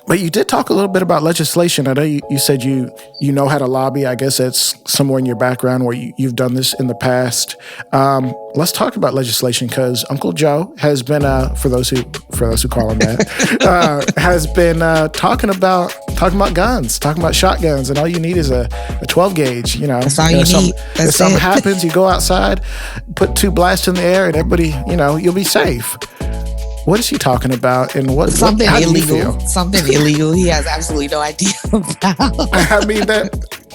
But you did talk a little bit about legislation. I know you said you know how to lobby. I guess that's somewhere in your background where you've done this in the past. Let's talk about legislation, because Uncle Joe has been, for those who call him that, has been talking about guns, talking about shotguns, and all you need is a 12 gauge. That's all you need. If something happens, you go outside, put 2 blasts in the air, and everybody, you'll be safe. What is he talking about, and something how illegal? Do you feel? Something illegal. He has absolutely no idea about. I mean,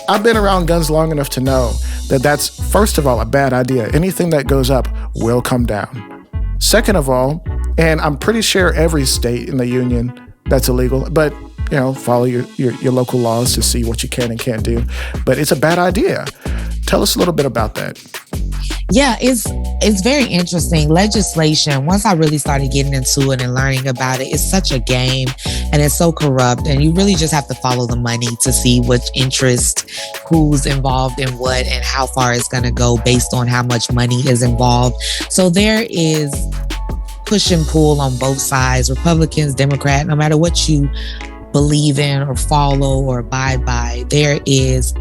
I've been around guns long enough to know that that's, first of all, a bad idea. Anything that goes up will come down. Second of all, and I'm pretty sure every state in the union that's illegal, but follow your local laws to see what you can and can't do. But it's a bad idea. Tell us a little bit about that. Yeah, it's very interesting. Legislation, once I really started getting into it and learning about it, it's such a game and it's so corrupt. And you really just have to follow the money to see which interest, who's involved in what, and how far it's going to go based on how much money is involved. So there is push and pull on both sides, Republicans, Democrat, no matter what you believe in or follow or abide by, there is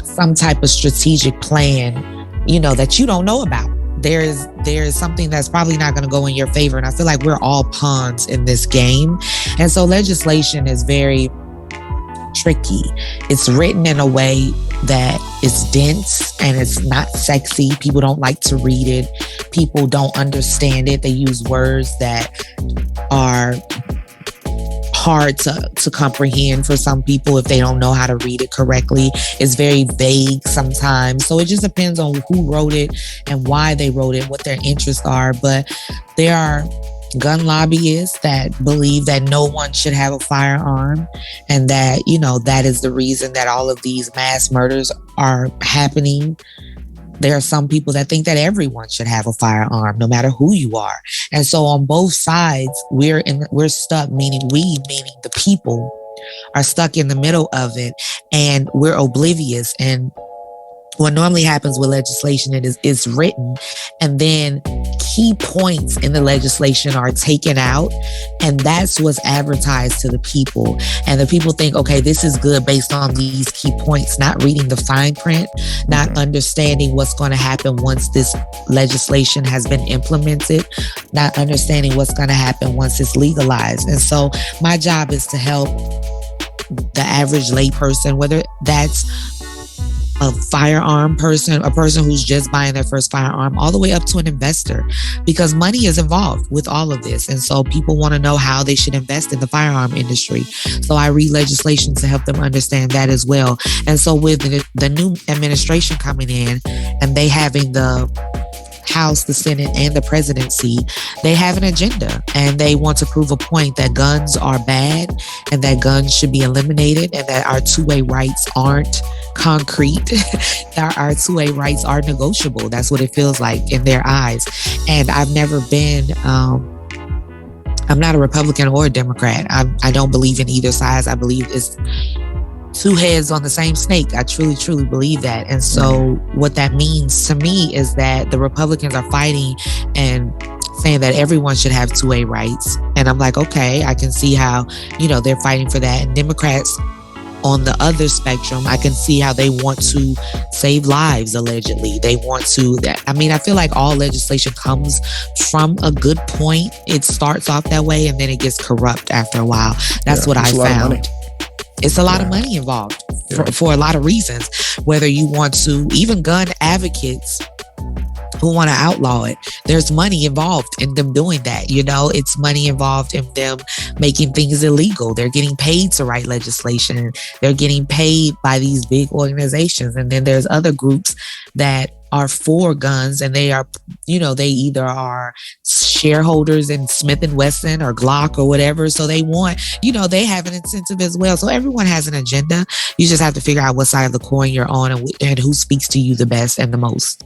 some type of strategic plan, that you don't know about. There is something that's probably not going to go in your favor. And I feel like we're all pawns in this game. And so legislation is very tricky. It's written in a way that is dense and it's not sexy. People don't like to read it. People don't understand it. They use words that are hard to comprehend for some people if they don't know how to read it correctly. It's very vague sometimes. So it just depends on who wrote it and why they wrote it, what their interests are. But there are gun lobbyists that believe that no one should have a firearm, and that, that is the reason that all of these mass murders are happening. There are some people that think that everyone should have a firearm, no matter who you are. And so on both sides, we're stuck, meaning the people are stuck in the middle of it, and we're oblivious. And what normally happens with legislation, it's written, and then key points in the legislation are taken out, and that's what's advertised to the people. And the people think, okay, this is good based on these key points, not reading the fine print, not understanding what's going to happen once this legislation has been implemented, not understanding what's going to happen once it's legalized. And so my job is to help the average layperson, whether that's a firearm person, a person who's just buying their first firearm, all the way up to an investor, because money is involved with all of this. And so people want to know how they should invest in the firearm industry. So I read legislation to help them understand that as well. And so with the new administration coming in and they having the House, the Senate, and the presidency, they have an agenda, and they want to prove a point that guns are bad and that guns should be eliminated, and that our two-way rights aren't concrete. Our two-way rights are negotiable. That's what it feels like in their eyes. And I've never been, I'm not a Republican or a Democrat. I don't believe in either side. I believe it's two heads on the same snake. I truly, truly believe that. And so what that means to me is that the Republicans are fighting and saying that everyone should have two-way rights. And I'm like, okay, I can see how, they're fighting for that. And Democrats on the other spectrum, I can see how they want to save lives, allegedly. They want to, I feel like all legislation comes from a good point. It starts off that way and then it gets corrupt after a while. That's what I found. It's a lot of money involved for a lot of reasons, whether you want to, even gun advocates who want to outlaw it. There's money involved in them doing that. It's money involved in them making things illegal. They're getting paid to write legislation. They're getting paid by these big organizations. And then there's other groups that are for guns, and they are, they either are shareholders in Smith & Wesson or Glock or whatever. So they want, they have an incentive as well. So everyone has an agenda. You just have to figure out what side of the coin you're on and who speaks to you the best and the most.